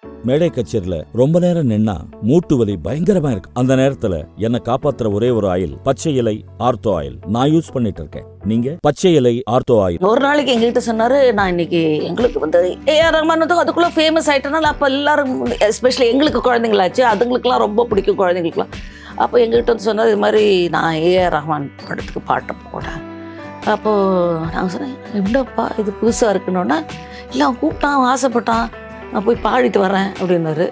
மேடை கச்சேரியில ரொம்ப நேரம் நின்னா மூட்டு வலி பயங்கரமா இருக்கு. அந்த நேரத்துல என்ன காப்பாத்துற ஒரே ஒரு ஆயில் பச்சை இலை ஆர்த்தோ ஆயில் நான் யூஸ் பண்ணிட்டு இருக்கேன். நீங்க பச்சை இலை ஆர்த்தோ ஆயில். ஒரு நாளைக்கு எங்ககிட்ட சொன்னாரு, நான் இன்னைக்கு எங்களுக்கு வந்து ஏஆர் ரஹ்மான் வந்து அதுக்குள்ள ஃபேமஸ் ஆயிட்டனால அப்ப எல்லாரும் எஸ்பெஷலி எங்களுக்கு குழந்தைங்களாச்சு, அதுங்களுக்குலாம் ரொம்ப பிடிக்கும் குழந்தைங்களுக்குலாம். அப்போ எங்ககிட்ட வந்து சொன்னார், இது மாதிரி நான் ஏஆர் ரஹ்மான் படத்துக்கு பாட்டை போடேன். அப்போது நாங்கள் சொன்னேன், எப்படிப்பா இது புதுசாக இருக்குன்னொன்னா, இல்லை அவன் கூப்பிட்டான், ஆசைப்பட்டான், நான் போய் பாடிட்டு வரேன் அப்படின்னாரு.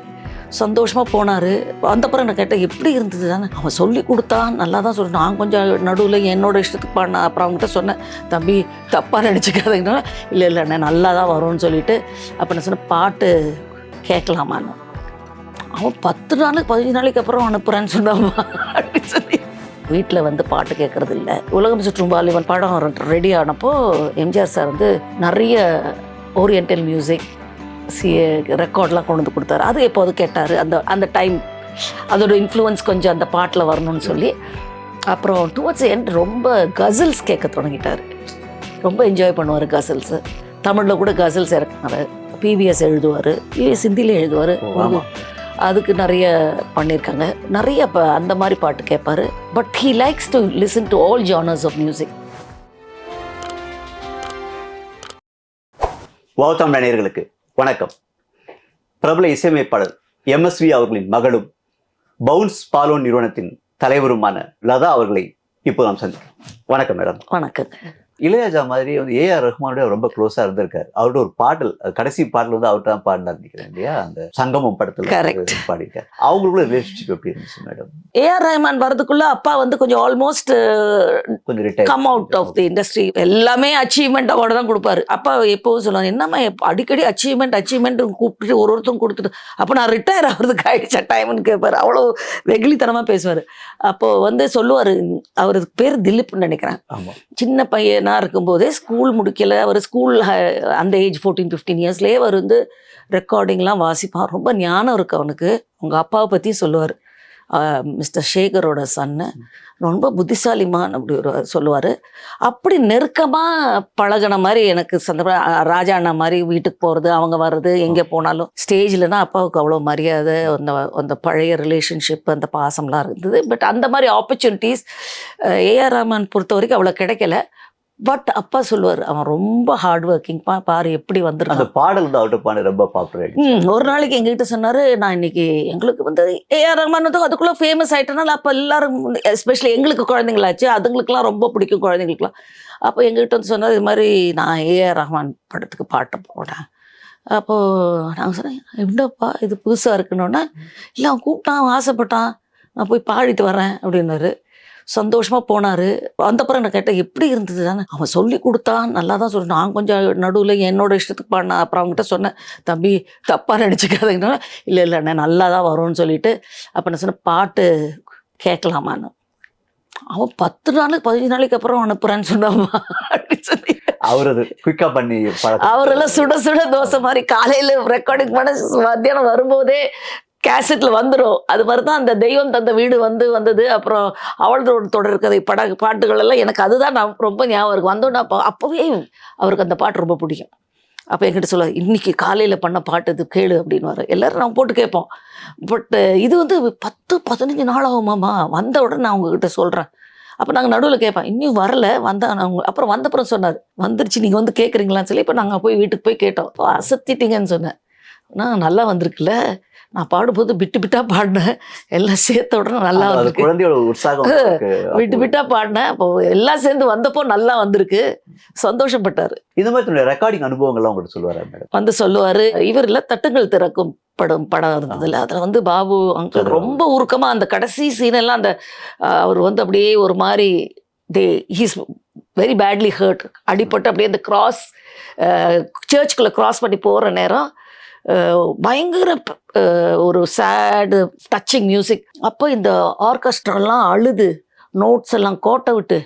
சந்தோஷமாக போனார். வந்தப்புறம் நான் கேட்டேன், எப்படி இருந்தது தானே. அவன் சொல்லி கொடுத்தான், நல்லா தான் சொல்லிட்டு நான் கொஞ்சம் நடுவில் என்னோட இஷ்டத்துக்கு பாடினேன். அப்புறம் அவங்ககிட்ட சொன்னேன், தம்பி தப்பாக நினச்சிக்காதீங்கன்னா, இல்லை இல்லைண்ணே நல்லா தான் வரும்னு சொல்லிட்டு. அப்போ நான் சொன்னேன், பாட்டு கேட்கலாமான்னு. அவன் 10 நாளைக்கு 15 நாளைக்கு அப்புறம் அனுப்புகிறேன்னு சொன்னாமா அப்படின்னு சொல்லி. வீட்டில் வந்து பாட்டு கேட்குறது இல்லை. உலகம் சுற்றும் வாலிபன் படம் ரெடி ஆனப்போ எம்ஜிஆர் சார் வந்து நிறைய ஓரியன்டல் மியூசிக் ரெக்கார்ட்லாம் கொண்டு வந்து கொடுத்தாரு. அது எப்போது கேட்டார். அந்த டைம் அதோட இன்ஃப்ளூயன்ஸ் கொஞ்சம் அந்த பாட்டில் வரணும்னு சொல்லி. அப்புறம் டுவர்ட்ஸ் எண்ட் ரொம்ப கசல்ஸ் கேட்க தொடங்கிட்டார். ரொம்ப என்ஜாய் பண்ணுவார் கசல்ஸு. தமிழில் கூட கசல்ஸ் இறக்குனார். பிவிஎஸ் எழுதுவார், பிவிஎஸ் ஹிந்தியில் எழுதுவார். அதுக்கு நிறைய பண்ணியிருக்காங்க. நிறைய அந்த மாதிரி பாட்டு கேட்பார். But he likes to listen to all genres of music. Wow நேயர்களுக்கு வணக்கம். பிரபல இசையமைப்பாளர் MSV அவர்களின் மகளும் பவுன்ஸ் பாலோன் நிறுவனத்தின் தலைவருமான லதா அவர்களை இப்போ நாம் சந்திக்கிறோம். வணக்கம் மேடம். வணக்கம். இளையராஜா மாதிரி வந்து ஏஆர் ரஹ்மானோட ரொம்ப க்ளோஸா இருந்திருக்காரு. அவரோட ஒரு பாடல், கடைசி பாடல் வந்து அவர்கிட்ட தான் பாடினார் நினைக்கிறேன் இல்லையா, அந்த சங்கமம் படத்துல பாடியிருக்காரு. அவங்களுக்குள்ள ரிலேஷன்ஷிப் எப்படி இருந்துச்சு மேடம்? ஏஆர் ரஹ்மான் வரதுக்குள்ள அப்பா வந்து கொஞ்சம் ஆல்மோஸ்ட் கொஞ்சம் retire come out of the industry. எல்லாமே அச்சீவ்மெண்ட் அவார்டு தான் கொடுப்பாரு. அப்பா எப்போவும் சொல்லுவாங்க, என்னம்மா அடிக்கடி அச்சீவ்மெண்ட் கூப்பிட்டு ஒருத்தரும் கொடுத்துட்டு, அப்போ நான் ரிட்டையர் ஆகிறதுக்கு ஆயிடுச்சா டைம்னு கேட்பாரு. அவ்வளோ வெகுளித்தனமாக பேசுவார். அப்போ வந்து சொல்லுவார், அவருக்கு பேர் திலீப்னு நினைக்கிறேன். சின்ன பையனா இருக்கும்போதே ஸ்கூல் முடிக்கல, அவர் ஸ்கூல் அந்த ஏஜ் 14-15 இயர்ஸ்லேயே அவர் வந்து ரெக்கார்டிங்லாம் வாசிப்பான். ரொம்ப ஞானம் இருக்கு அவனுக்கு. உங்கள் அப்பாவை பற்றி சொல்லுவார், மிஸ்டர் சேகரோட சன்னு, ரொம்ப புத்திசாலிமான் அப்படி ஒரு சொல்லுவார். அப்படி நெருக்கமாக பழகின மாதிரி எனக்கு சந்தர்ப்பம். ராஜா அண்ணா மாதிரி வீட்டுக்கு போகிறது, அவங்க வர்றது, எங்கே போனாலும் ஸ்டேஜில்னா அப்பாவுக்கு அவ்வளோ மரியாதை, அந்த பழைய ரிலேஷன்ஷிப், அந்த பாசம்லாம் இருந்தது. பட் அந்த மாதிரி ஆப்பர்ச்சுனிட்டிஸ் ஏஆர் ரஹ்மான் பொறுத்த வரைக்கும் அவ்வளோ கிடைக்கல. பட் அப்பா சொல்லுவார், அவன் ரொம்ப ஹார்ட் ஒர்க்கிங், பாரு எப்படி வந்துருக்கான். அந்த பாடல் வந்து அவர்கிட்ட பாடு ரொம்ப பாப்புலர். ஒரு நாளைக்கு எங்ககிட்ட சொன்னார், நான் இன்னைக்கு எங்களுக்கு வந்து ஏஆர் ரஹ்மான் வந்து அதுக்குள்ளே ஃபேமஸ் ஆயிட்டனால அப்போ எல்லாரும் எஸ்பெஷலி எங்களுக்கு குழந்தைங்களாச்சு, அதுங்களுக்குலாம் ரொம்ப பிடிக்கும் குழந்தைங்களுக்குலாம். அப்போ எங்ககிட்ட வந்து சொன்னார், இது மாதிரி நான் ஏஆர் ரஹ்மான் படத்துக்கு பாட்டை போடேன். அப்போது நாங்கள் சொன்னேன், எப்படிப்பா இது புதுசாக இருக்குன்னொன்னா, இல்லை அவன் கூப்பிட்டான், ஆசைப்பட்டான், நான் போய் பாடிட்டு வரேன் அப்படின்னாரு. சந்தோஷமாக போனார். வந்தப்புறம் நான் கேட்டேன், எப்படி இருந்தது தானே. அவன் சொல்லி கொடுத்தான், நல்லா தான் சொல்லிட்டு நான் கொஞ்சம் நடுவில் என்னோட இஷ்டத்துக்கு பாடினேன். அப்புறம் அவங்ககிட்ட சொன்னேன், தம்பி தப்பாக நினச்சிக்காதீங்கன்னா, இல்லை இல்லைண்ணே நல்லா தான் வரும்னு சொல்லிட்டு. அப்போ நான் சொன்னேன், பாட்டு கேட்கலாமான்னு. அவன் 10 நாளைக்கு 15 நாளைக்கு அப்புறம் அனுப்புகிறேன்னு சொன்னாமா அப்படின்னு சொல்லி. அவரது குயிக்காக பண்ணி அவரெல்லாம் சுட சுட தோசை மாதிரி காலையில் ரெக்கார்டிங் பண்ண மத்தியானம் வரும்போதே கேசட்டில் வந்துடும். அது மாதிரி தான் அந்த தெய்வம் தந்த வீடு வந்தது. அப்புறம் அவளோட தொடர்கதை பாட்டுகள் எல்லாம் எனக்கு அதுதான் நான் ரொம்ப ஞாபகம் இருக்கு. வந்தோன்னா அப்போவே அவருக்கு அந்த பாட்டு ரொம்ப பிடிக்கும். அப்போ என்கிட்ட சொல்லுவார், இன்னைக்கு காலையில் பண்ண பாட்டு இது கேளு அப்படின்னு வர. எல்லோரும் நான் போட்டு கேட்போம். பட் இது வந்து 10-15 நாள் ஆகுமாம்மா, வந்த உடனே நான் உங்ககிட்ட சொல்கிறேன். அப்போ நாங்கள் நடுவில் கேட்பேன், இன்னும் வரல, நான் அப்புறம் வந்தப்புறம் சொன்னார், வந்துருச்சு நீங்கள் வந்து கேட்குறீங்களான்னு சொல்லி. இப்போ நாங்கள் போய் வீட்டுக்கு போய் கேட்டோம். இப்போ அசத்திட்டீங்கன்னு சொன்னேன். நான் நல்லா வந்திருக்குல்ல, நான் பாடும்போது விட்டு பாடினேன், எல்லாம் சேர்த்த உடனே நல்லா வந்திருக்கு, குழந்தையோட உற்சாகம் விட்டு பாடினேன். அப்போ எல்லாம் சேர்ந்து வந்தப்போ நல்லா வந்திருக்கு, சந்தோஷப்பட்டார். இந்த மாதிரி ரெக்கார்டிங் அனுபவங்கள்லாம் உங்கள்கிட்ட சொல்லுவார். வந்து சொல்லுவார், இவரில் தட்டுங்கள் திறக்கும் படம் இருந்ததில்ல, அதில் வந்து பாபு அங்கிள் ரொம்ப உருக்கமாக அந்த கடைசி சீனெல்லாம் அந்த அவர் வந்து அப்படியே ஒரு மாதிரி ஹீஸ் வெரி பேட்லி ஹர்ட், அடிப்பட்டு அப்படியே அந்த கிராஸ் சர்ச்சுக்குள்ளே கிராஸ் பண்ணி போகிற நேரம் பயங்கர ஒரு சேடு டச்சிங் மியூசிக். அப்போ இந்த ஆர்கெஸ்ட்ராலாம் அழுது நோட்ஸ் எல்லாம் கோட்டை விட்டு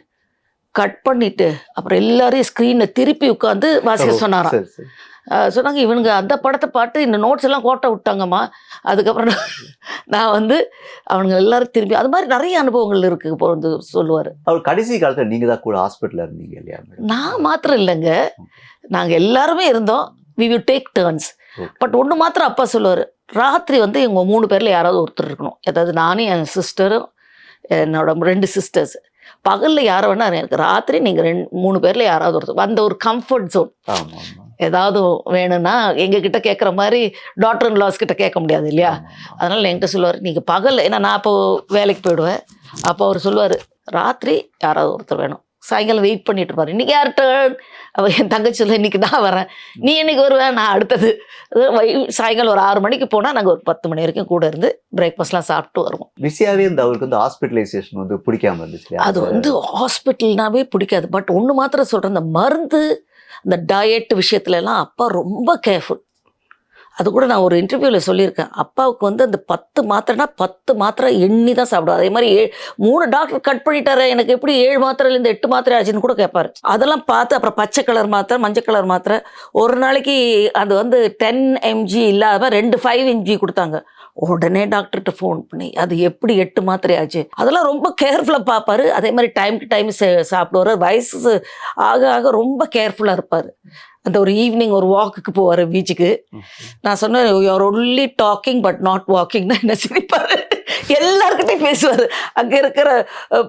கட் பண்ணிட்டு அப்புறம் எல்லாரையும் ஸ்க்ரீனை திருப்பி உட்காந்து வாசிக்க சொன்னாராம். சொன்னாங்க, இவனுங்க அந்த படத்தை பாட்டு இந்த நோட்ஸ் எல்லாம் கோட்டை விட்டாங்கம்மா. அதுக்கப்புறம் நான் வந்து அவனுங்க எல்லாரும் திரும்பி, அது மாதிரி நிறைய அனுபவங்கள் இருக்கு இப்போ வந்து சொல்லுவார். அவர் கடைசி காலத்தில் நீங்கள் தான் கூட ஹாஸ்பிட்டலில் இருந்தீங்க இல்லையா? நான் மாத்திரம் இல்லைங்க, நாங்கள் எல்லாருமே இருந்தோம். we will take turns. But ஒன்று மாத்திரம் அப்பா சொல்லுவார், ராத்திரி வந்து இவங்க 3 பேரில் யாராவது ஒருத்தர் இருக்கணும். அதாவது நானும் என் சிஸ்டரும் என்னோட 2 சிஸ்டர்ஸ். பகலில் யாரை வேணா எனக்கு, ராத்திரி நீங்கள் 3 பேரில் யாராவது ஒருத்தர். அந்த ஒரு கம்ஃபர்ட் ஜோன். ஆமா ஆமா ஏதாவது வேணும்னா எங்ககிட்ட கேட்குற மாதிரி டாக்டர் இன் லாஸ் கிட்ட கேட்க முடியாது இல்லையா? அதனால் என்கிட்ட சொல்லுவார், நீங்கள் பகல், ஏன்னா நான் அப்போ வேலைக்கு போயிடுவேன். அப்போ அவர் சொல்லுவார், ராத்திரி யாராவது ஒருத்தர் வேணும். சாயங்காலம் வெயிட் பண்ணிட்டு இருப்பாரு, இன்னைக்கு யார் டர்ன்? அவர் என் தங்கச்சி சொல்ல, இன்னைக்கு நான் வரேன், நீ என்னைக்கு வருவேன், நான் அடுத்தது. சாயங்காலம் ஒரு 6 மணிக்கு போனால் நாங்கள் ஒரு 10 மணி வரைக்கும் கூட இருந்து பிரேக்ஃபாஸ்ட்லாம் சாப்பிட்டு வருவோம். பிஸியாகவே இந்த அவருக்கு வந்து ஹாஸ்பிட்டலைசேஷன் வந்து பிடிக்காம இருந்துச்சு. அது வந்து ஹாஸ்பிட்டல்னாவே பிடிக்காது. பட் ஒன்று மாத்திரம் சொல்கிறேன், இந்த மருந்து, இந்த டயட் விஷயத்துலலாம் அப்பா ரொம்ப கேர்ஃபுல். அது கூட நான் ஒரு இன்டர்வியூவில் சொல்லியிருக்கேன், அப்பாவுக்கு வந்து அந்த 10 மாத்திரைனா 10 மாத்திரை எண்ணி தான் சாப்பிடுவார். அதே மாதிரி 3 டாக்டர் கட் பண்ணிட்டாரு, எனக்கு எப்படி 7 மாத்திரைலேருந்து 8 மாத்திரை ஆச்சுன்னு கூட கேட்பாரு. அதெல்லாம் பார்த்து அப்புறம் பச்சை கலர் மாத்திரை, மஞ்சள் கலர் மாத்திரை. ஒரு நாளைக்கு அது வந்து 10 mg இல்லாத 2 5 mg கொடுத்தாங்க. உடனே டாக்டர்கிட்ட ஃபோன் பண்ணி அது எப்படி 8 மாத்திரை ஆச்சு, அதெல்லாம் ரொம்ப கேர்ஃபுல்லாக பார்ப்பாரு. அதே மாதிரி டைமுக்கு டைம் சாப்பிடுவார். வயசு ஆக ஆக ரொம்ப கேர்ஃபுல்லாக இருப்பார். அந்த ஒரு ஈவினிங் ஒரு வாக்குக்கு போவார் பீச்சுக்கு. நான் சொன்னேன், you are only talking but not வாக்கிங்னா என்ன சிரிப்பார். எல்லாருக்கிட்டையும் பேசுவார். அங்கே இருக்கிற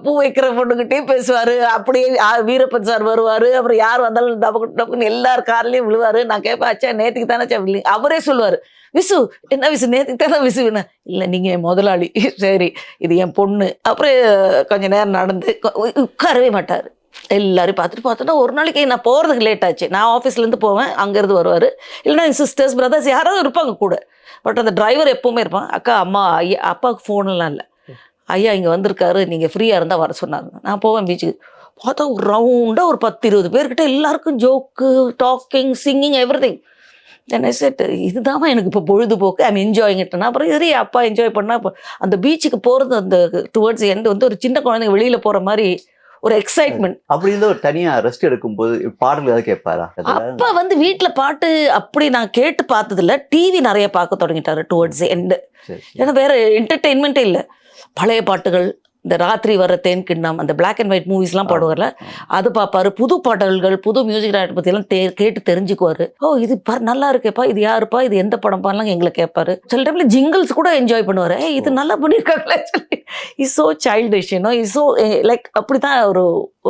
பூ வைக்கிற பொண்ணுக்கிட்டையும் பேசுவார். அப்படியே வீரப்பன் சார் வருவார். அப்புறம் யார் வந்தாலும் டப்புன்னு எல்லார் கார்லேயும் விழுவார். நான் கேட்பேன், அச்சா நேற்றுக்கு தானே அச்சா வில்லி. அவரே சொல்லுவார், விசு என்ன விசு நேற்றுக்கு தானே விசுவின. இல்லை நீங்கள் என் முதலாளி, சரி இது என் பொண்ணு. அப்புறம் கொஞ்சம் நேரம் நடந்து உட்காரவே மாட்டார். எல்லாரும் பார்த்தோன்னா ஒரு நாளைக்கு நான் போகிறதுக்கு லேட் ஆச்சு. நான் ஆஃபீஸ்லேருந்து போவேன், அங்கேருந்து வருவார். இல்லைனா என் சிஸ்டர்ஸ் பிரதர்ஸ் யாராவது இருப்பாங்க கூட. பட் அந்த டிரைவர் எப்போவுமே இருப்பான். அக்கா அம்மா ஐயா, அப்பாவுக்கு ஃபோன்லாம் இல்லை, ஐயா இங்கே வந்திருக்காரு, நீங்கள் ஃப்ரீயாக இருந்தால் வர சொன்னாங்க. நான் போவேன் பீச்சுக்கு. பார்த்தா ஒரு ரவுண்டாக ஒரு 10-20 பேர்கிட்ட எல்லாருக்கும் joke, talking, singing, everything. என்ன செட், இதுதான் எனக்கு இப்போ பொழுதுபோக்கு, ஐம் என்ஜாயிங் இட்னா. அப்புறம் சரி அப்பா என்ஜாய் பண்ணால் இப்போ அந்த பீச்சுக்கு போகிறது, அந்த டுவர்ட்ஸ் எண்டு வந்து ஒரு சின்ன குழந்தைங்க வெளியில் போகிற மாதிரி ஒரு எக்ஸைட்மெண்ட். அப்படி இருந்தா ஒரு தனியா ரெஸ்ட் எடுக்கும்போது பாடல் ஏதாவது கேட்பாரா? அப்பா வந்து வீட்டுல பாட்டு அப்படி நான் கேட்டு பார்த்ததில்ல. டிவி நிறைய பார்க்க தொடங்கிட்டாரு டுவர்ட்ஸ் எண்டு. ஏன்னா வேற என்டர்டெயின்மெண்ட்டே இல்லை. பழைய பாட்டுகள், இந்த ராத்திரி வர தேன் கிண்ணம், அந்த பிளாக் அண்ட் ஒயிட் மூவிஸ்லாம் பாடுவார்ல, அது பார்ப்பாரு. புது பாடல்கள், புது மியூசிக் டைரக்டர் பற்றியெல்லாம் கேட்டு தெரிஞ்சுக்குவார். ஓ இது நல்லா இருக்கேப்பா, இது யாருப்பா, இது எந்த படம்ப்பாலாம் எங்களை கேட்பாரு. சில டைம்ல ஜிங்கிள்ஸ் கூட என்ஜாய் பண்ணுவார். இது நல்லா பண்ணியிருக்காங்களே சொல்லி. Is so childish, is so like அப்படி தான்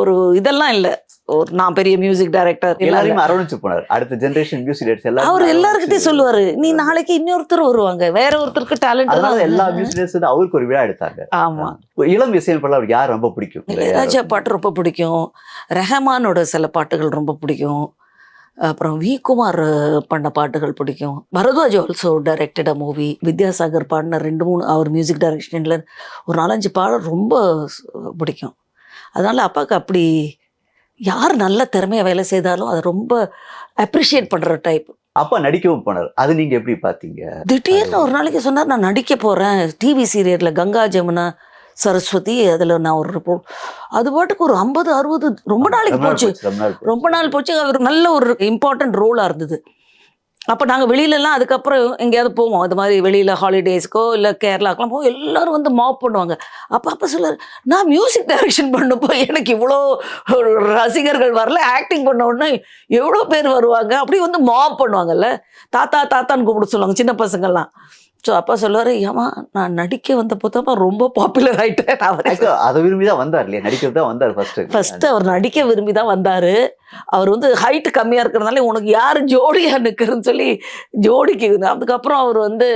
ஒரு இதெல்லாம் இல்லை. ஒரு நான் பெரிய மியூசிக் டைரக்டர் எல்லாரையும் அரவணைச்சு போனார். அடுத்த ஜெனரேஷன் மியூசிக் டைரக்டர்ஸ் எல்லாரும் அவர் எல்லாருக்கிட்டையும் சொல்லுவாரு, நீ நாளைக்கு இன்னொருத்தர் வருவாங்க, வேற ஒருத்தருக்கு டேலண்ட். அதனால எல்லா மியூசிக் டைரக்டர்ஸ் அவருக்கு ஒரு விழா எடுத்தாங்க. ஆமா, இளம் இசையமைப்பாளர் அவருக்கு யார் ரொம்ப பிடிக்கும்? இளையராஜா பாட்டு ரொம்ப பிடிக்கும். ரெஹமானோட சில பாட்டுகள் ரொம்ப பிடிக்கும். அப்புறம் வி குமார் பண்ண பாட்டுகள் பிடிக்கும். Bharadwaj also directed a movie. Vidyasagar பாடின 2-3 அவர் மியூசிக் டைரக்ஷனில் ஒரு 4-5 பாடல் ரொம்ப பிடிக்கும். அதனால அப்பாவுக்கு அப்படி யார் நல்ல திறமையாக வேலை செய்தாலும் அதை ரொம்ப அப்ரிஷியேட் பண்ணுற டைப். அப்பா நடிக்கவும் போனார், அது நீங்க எப்படி பார்த்தீங்க? திடீர்னு ஒரு நாளைக்கு சொன்னார், நான் நடிக்க போகிறேன் டிவி சீரியலில் கங்கா ஜமுனா சரஸ்வதி, அதில் நான் ஒரு அது பாட்டுக்கு ஒரு 50-60 ரொம்ப நாளைக்கு போச்சு. ரொம்ப நாள் போச்சு. அவர் நல்ல ஒரு இம்பார்ட்டன்ட் ரோலாக இருந்தது. அப்போ நாங்கள் வெளியிலலாம் அதுக்கப்புறம் எங்கேயாவது போவோம், அது மாதிரி வெளியில் ஹாலிடேஸ்க்கோ இல்லை கேரளாக்கெலாம் போவோம். எல்லோரும் வந்து மாப் பண்ணுவாங்க. அப்போ சொல்லுவார், நான் மியூசிக் டைரக்ஷன் பண்ணப்போ எனக்கு இவ்வளோ ரசிகர்கள் வரல, ஆக்டிங் பண்ண உடனே எவ்வளோ பேர் வருவாங்க, அப்படி வந்து மாப் பண்ணுவாங்கல்ல, தாத்தா தாத்தான்னு கூப்பிட சொல்லுவாங்க சின்ன பசங்கள்லாம். ஸோ அப்பா சொல்லுவார், ஏமா நான் நடிக்க வந்தப்போ தான் ரொம்ப பாப்புலர் ஆகிட்டேன். அதை விரும்பி தான் வந்தார் இல்லையா? நடிக்கிறது தான் வந்தார் ஃபர்ஸ்ட். அவர் நடிக்க விரும்பி தான் வந்தார். அவர் வந்து ஹைட்டு கம்மியாக இருக்கிறதுனால உனக்கு யார் ஜோடியாக நிற்கிறதுன்னு சொல்லி ஜோடிக்கு. அதுக்கப்புறம் அவர் வந்து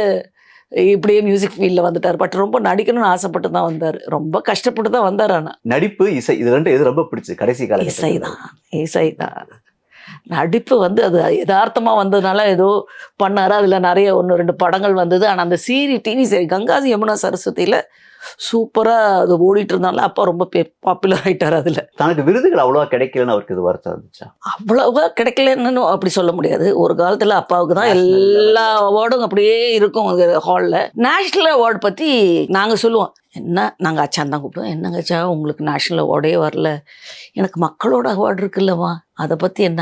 இப்படியே மியூசிக் ஃபீல்டில் வந்துட்டார். பட் ரொம்ப நடிக்கணும்னு ஆசைப்பட்டு தான் வந்தார். ரொம்ப கஷ்டப்பட்டு தான் வந்தார். ஆனால் நடிப்பு, இசை, இது ரெண்டு எது ரொம்ப பிடிச்சி கடைசி காலம்? இசை தான். நடிப்பு வந்து அது யதார்த்தமாக வந்ததுனால ஏதோ பண்ணார். அதில் நிறைய 1-2 படங்கள் வந்தது. ஆனால் அந்த டிவி சீரி கங்கா யமுனா சரஸ்வதியில் சூப்பராக அது ஓடிட்டு இருந்தாலும் அப்பா ரொம்ப பாப்புலர் ஆகிட்டார். அதில் தனக்கு விருதுகள் அவ்வளோவா கிடைக்கலன்னு அவருக்கு இது வருத்தம் இருந்துச்சா? அவ்வளோவா கிடைக்கலன்னு அப்படி சொல்ல முடியாது. ஒரு காலத்தில் அப்பாவுக்கு தான் எல்லா அவார்டும் அப்படியே இருக்கும் ஹாலில். நேஷ்னல் அவார்டு பற்றி நாங்கள் சொல்லுவோம், என்ன நாங்கள் அச்சான் தான் கூப்பிடுவோம், என்னங்க அச்சா உங்களுக்கு நேஷ்னல் அவார்டே வரல, எனக்கு மக்களோட அவார்டு இருக்குல்லவா, அதை பற்றி என்ன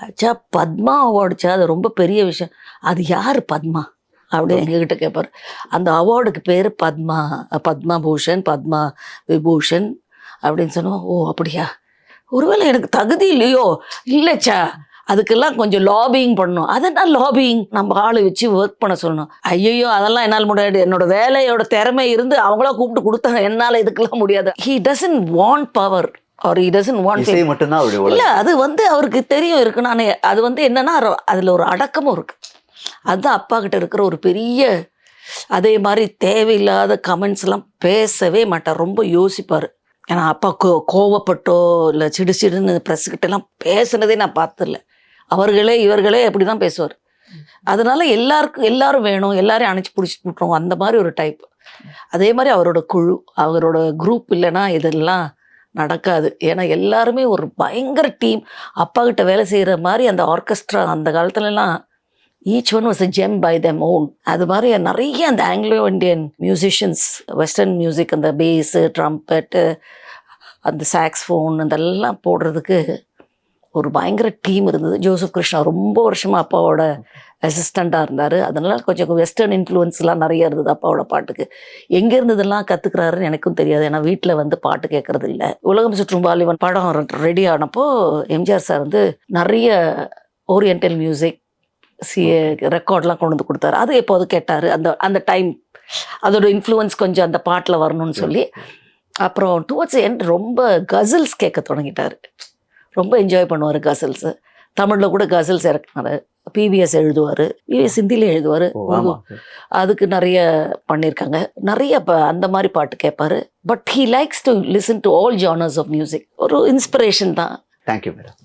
அச்சா? பத்மா அவார்டுச்சா, அது ரொம்ப பெரிய விஷயம். அது யார் பத்மா அப்படின்னு எங்ககிட்ட கேட்பார். அந்த அவார்டுக்கு பேர் பத்மா, பத்மபூஷன், பத்மா விபூஷன் அப்படின்னு சொன்னோம். ஓ அப்படியா, ஒருவேளை எனக்கு தகுதி இல்லையோ? இல்லைச்சா அதுக்கெல்லாம் கொஞ்சம் லாபிங் பண்ணணும். அதெல்லாம் லாபிங் நம்ம ஆளை வச்சு ஒர்க் பண்ண சொல்லணும். ஐயோ அதெல்லாம் என்னால் முடியாது, என்னோட வேலையோட திறமை இருந்து அவங்களா கூப்பிட்டு கொடுத்தாங்க, என்னால் இதுக்கெல்லாம் முடியாது. He doesn't want power or he doesn't want இசை மட்டும்தான் அவருடைய இல்ல, உலகம். அது வந்து அவருக்கு தெரியும் இருக்கு. நான் அது வந்து என்னன்னா அதுல ஒரு அடக்கமும் இருக்கு. அதுதான் அப்பா கிட்ட இருக்கிற ஒரு பெரிய. அதே மாதிரி தேவையில்லாத கமெண்ட்ஸ் எல்லாம் பேசவே மாட்டார், ரொம்ப யோசிப்பாரு. ஏன்னா அப்பா கோவப்பட்டோ இல்லை சிடுன்னு ப்ரெஸ்கிட்ட எல்லாம் பேசுனதே நான் பார்த்ததில்ல. அவர்களே இவர்களே அப்படி தான் பேசுவார். அதனால எல்லாரும் வேணும், எல்லாரையும் அணைச்சி பிடிச்சி விட்டுருவோம், அந்த மாதிரி ஒரு டைப். அதே மாதிரி அவரோட குழு, அவரோட குரூப் இல்லைன்னா இதெல்லாம் நடக்காது. ஏன்னா எல்லாருமே ஒரு பயங்கர டீம். அப்பா கிட்ட வேலை செய்கிற மாதிரி அந்த ஆர்கெஸ்ட்ரா அந்த காலத்துலலாம் each one was a gem by them own. அது மாதிரி நிறைய அந்த Anglo Indian musicians, western music, அந்த பேஸு, ட்ரம்பெட்டு, அந்த சாக்ஸ்ஃபோன் இதெல்லாம் போடுறதுக்கு ஒரு பயங்கர டீம் இருந்தது. ஜோசப் கிருஷ்ணா ரொம்ப வருஷமாக அப்பாவோட அசிஸ்டண்ட்டாக இருந்தார். அதனால கொஞ்சம் வெஸ்டர்ன் இன்ஃப்ளூயன்ஸ்லாம் நிறைய இருந்தது அப்பாவோட பாட்டுக்கு. எங்கே இருந்ததெல்லாம் கற்றுக்குறாருன்னு எனக்கும் தெரியாது, ஏன்னா வீட்டில் வந்து பாட்டு கேட்குறது இல்லை. உலகம் சுற்றும் வாலிபன் படம் ரெடி ஆனப்போ எம்ஜிஆர் சார் வந்து நிறைய ஓரியன்டல் மியூசிக் ரெக்கார்ட்லாம் கொண்டு வந்து கொடுத்தாரு. அது எப்போது கேட்டார். அந்த டைம் அதோட இன்ஃப்ளூயன்ஸ் கொஞ்சம் அந்த பாட்டில் வரணும்னு சொல்லி அப்புறம் டுவர்ட்ஸ் எண்ட் ரொம்ப கசல்ஸ் கேட்க தொடங்கிட்டார். ரொம்ப என்ஜாய் பண்ணுவார் கசல்ஸு. தமிழில் கூட கசல்ஸ் இறக்குனாரு. பிவிஎஸ் எழுதுவார், பிவிஎஸ் ஹிந்தியில் எழுதுவார். அதுக்கு நிறைய பண்ணியிருக்காங்க. நிறைய அந்த மாதிரி பாட்டு கேட்பாரு. But he likes to listen to all genres of music. ஒரு இன்ஸ்பிரேஷன் தான். Thank you madam.